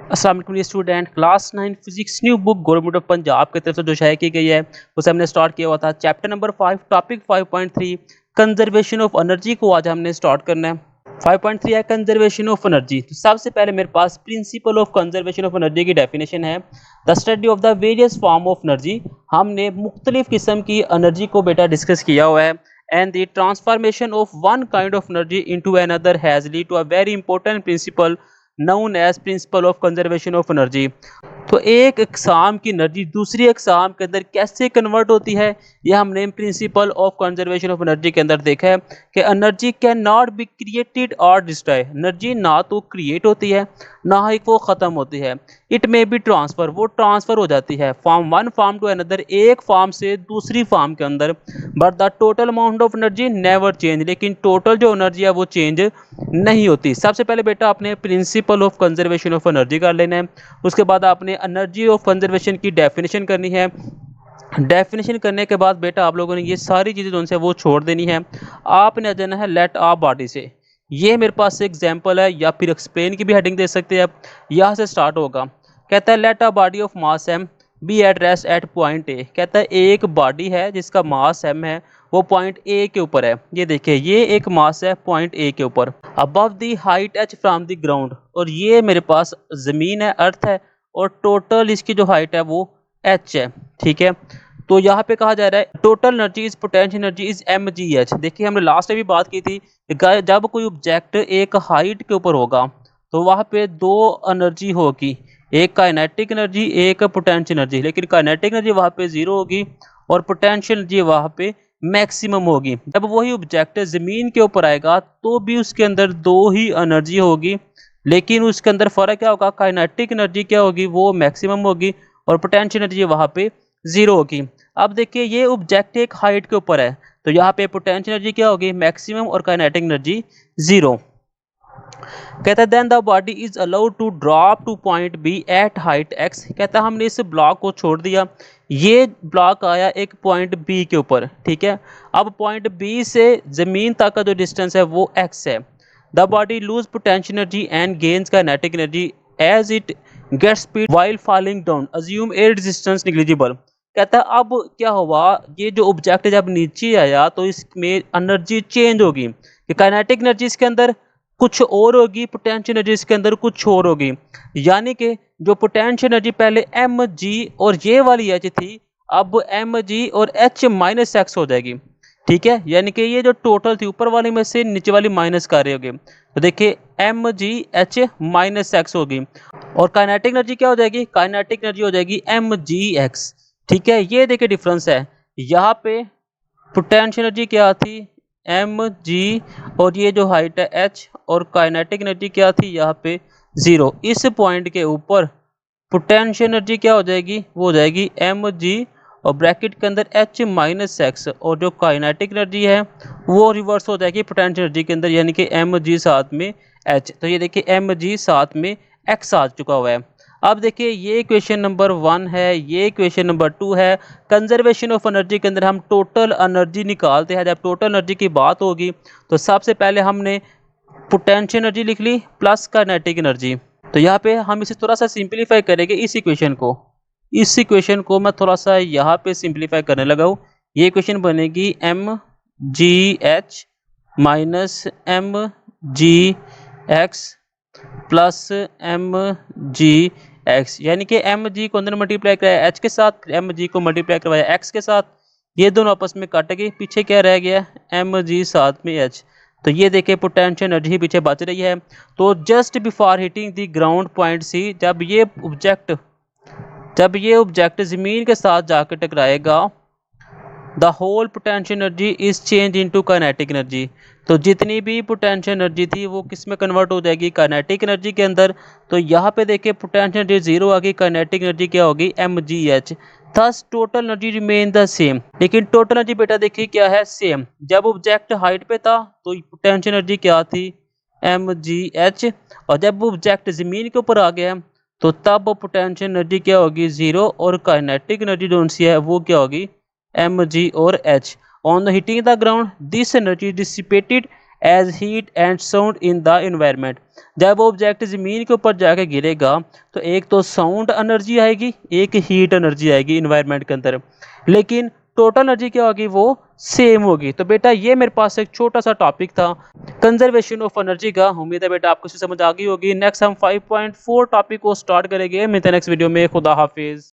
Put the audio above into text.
अस्सलाम वालेकुम student. Class 9 physics new book government of Punjab की तरफ से जो शाया की गई है उसे हमने स्टार्ट किया हुआ था। Chapter number 5 topic 5.3 conservation of energy को आज हमने स्टार्ट करना है। 5.3 है कंजर्वेशन ऑफ एनर्जी। तो सबसे पहले मेरे पास principle of conservation of energy की डेफिनेशन है, the study of the various form of energy. हमने मुख्तलिफ किस्म की एनर्जी को बेटा डिस्कस किया हुआ है। And the transformation of one kind of energy into another has lead to a very important principle known as principle of conservation of energy। तो एक इकसाम की एनर्जी दूसरी इकसाम के अंदर कैसे कन्वर्ट होती है, यह हमने principal of conservation of energy के अंदर देखा है कि energy can not be created और डिस्ट्रॉय। एनर्जी ना तो क्रिएट होती है ना ही वो ख़त्म होती है। इट मे बी ट्रांसफ़र, वो ट्रांसफ़र हो जाती है form one form to another, एक फॉर्म से दूसरी फॉर्म के अंदर। But the total amount of energy never change, लेकिन टोटल जो एनर्जी है वो चेंज नहीं होती। सबसे पहले बेटा आपने principle of conservation of energy कर लेना है। उसके बाद आपने एनर्जी ऑफ कंजर्वेशन की डेफिनेशन करनी है। डेफिनेशन करने के बाद बेटा आप लोगों ने ये सारी चीज़ें जो उनसे वो छोड़ देनी है। आपने आ जाना है लेट ऑफ बॉडी से। ये मेरे पास एग्जांपल है या फिर एक्सप्लेन की भी हेडिंग दे सकते हैं आप। यहाँ से स्टार्ट होगा। कहता है let a body of mass M be at rest at point A. कहता है एक बॉडी है जिसका मास एम है, वो पॉइंट ए के ऊपर है। ये देखिए ये एक मास है पॉइंट ए के ऊपर, above the height H from the ground. और ये मेरे पास ज़मीन है, अर्थ है, और टोटल इसकी जो हाइट है वो एच है। ठीक है, तो यहाँ पे कहा जा रहा है total energy is potential energy is M G H. देखिए हमने लास्ट में भी बात की थी, जब कोई ऑब्जेक्ट एक हाइट के ऊपर होगा तो वहाँ पे दो एनर्जी होगी, एक काइनेटिक एनर्जी एक पोटेंशियल एनर्जी। लेकिन काइनेटिक एनर्जी वहाँ पे जीरो होगी और पोटेंशियल एनर्जी वहाँ पे मैक्सिमम होगी। जब वही ऑब्जेक्ट ज़मीन के ऊपर आएगा तो भी उसके अंदर दो ही एनर्जी होगी, लेकिन उसके अंदर फ़र्क क्या होगा, काइनेटिक एनर्जी क्या होगी वो मैक्सिमम होगी और पोटेंशियल एनर्जी वहाँ पे ज़ीरो होगी। अब देखिए ये ऑब्जेक्ट एक हाइट के ऊपर है तो यहाँ पे पोटेंशियल एनर्जी क्या होगी, मैक्सिमम, और काइनेटिक एनर्जी ज़ीरो। कहता है then the body is allowed to drop to point B at height X. कहता है हमने इस ब्लॉक को छोड़ दिया, ये ब्लॉक आया एक पॉइंट बी के ऊपर। ठीक है, अब पॉइंट बी से ज़मीन तक का जो डिस्टेंस है वो एक्स है। The body lose potential energy and gains kinetic energy as it gets speed while falling down, assume air resistance negligible. कहता है अब क्या हुआ, ये जो ऑब्जेक्ट जब नीचे आया तो इसमें एनर्जी चेंज होगी कि काइनेटिक एनर्जी इसके अंदर कुछ और होगी, पोटेंशियल एनर्जी इसके अंदर कुछ और होगी। यानी कि जो पोटेंशियल एनर्जी पहले एम जी और ये वाली एच थी, अब एम जी और एच माइनस एक्स हो जाएगी। ठीक है, यानी कि ये जो टोटल थी ऊपर वाली में से नीचे वाली माइनस कर रही होगी। तो देखिए M G H minus X होगी और काइनेटिक एनर्जी क्या हो जाएगी, काइनेटिक एनर्जी हो जाएगी एम जी एक्स। ठीक है, ये देखिए डिफरेंस है। यहाँ पे पोटेंशियल एनर्जी क्या थी, एम जी, और ये जो हाइट है एच, और काइनेटिक एनर्जी क्या थी यहाँ पे ज़ीरो। इस पॉइंट के ऊपर पोटेंशियल एनर्जी क्या हो जाएगी, वो हो जाएगी एम जी और ब्रैकेट के अंदर एच माइनस एक्स, और जो काइनेटिक एनर्जी है वो रिवर्स हो जाएगी पोटेंशियल एनर्जी के अंदर, यानी कि एम जी साथ में एच। तो ये देखिए एम जी साथ में एक्स आ चुका हुआ है। अब देखिए ये क्वेश्चन नंबर 1 है, ये क्वेश्चन नंबर 2 है। कंजर्वेशन ऑफ एनर्जी के अंदर हम टोटल एनर्जी निकालते हैं। जब टोटल एनर्जी की बात होगी तो सबसे पहले हमने पोटेंशियल एनर्जी लिख ली प्लस काइनेटिक एनर्जी। तो यहाँ पे हम इसे थोड़ा सा सिंपलीफाई करेंगे। इस इक्वेशन को मैं थोड़ा सा यहाँ पे सिंपलीफाई करने लगा हूँ। ये इक्वेशन बनेगी M G H minus M G X plus M G X, यानी कि एम जी को अंदर मल्टीप्लाई कराया एच के साथ, एम जी को मल्टीप्लाई करवाया एक्स के साथ, ये दोनों आपस में काट गए, पीछे क्या रह गया, एम जी साथ में एच। तो ये देखिए पोटेंशियल एनर्जी पीछे बच रही है। तो just before hitting the ground point C, जब ये ऑब्जेक्ट ज़मीन के साथ जाकर टकराएगा, the whole potential energy is change into kinetic energy. तो जितनी भी पोटेंशियल एनर्जी थी वो किस में कन्वर्ट हो जाएगी, काइनेटिक एनर्जी के अंदर। तो यहाँ पे देखिए पोटेंशियल एनर्जी ज़ीरो आ गई, काइनेटिक एनर्जी क्या होगी, M G H. Thus total energy remain the same. लेकिन टोटल एनर्जी बेटा देखिए क्या है, सेम। जब ऑब्जेक्ट हाइट पे था तो पोटेंशियल एनर्जी क्या थी, एम जी एच, और जब ऑब्जेक्ट ज़मीन के ऊपर आ गया तो तब पोटेंशियल एनर्जी क्या होगी, ज़ीरो, और काइनेटिक एनर्जी जो सी है वो क्या होगी, एम जी और H. On the hitting the ground this energy dissipated as heat and sound in the environment. जब वो ऑब्जेक्ट ज़मीन के ऊपर जाके गिरेगा तो एक तो साउंड एनर्जी आएगी, एक हीट एनर्जी आएगी इन्वायरमेंट के अंदर, लेकिन टोटल एनर्जी क्या होगी, वो सेम होगी। तो बेटा ये मेरे पास एक छोटा सा टॉपिक था कंजर्वेशन ऑफ एनर्जी का। उम्मीद है बेटा आपको समझ आ गई होगी। नेक्स्ट हम 5.4 टॉपिक को स्टार्ट करेंगे। मिलते हैं नेक्स्ट वीडियो में। खुदा हाफिज।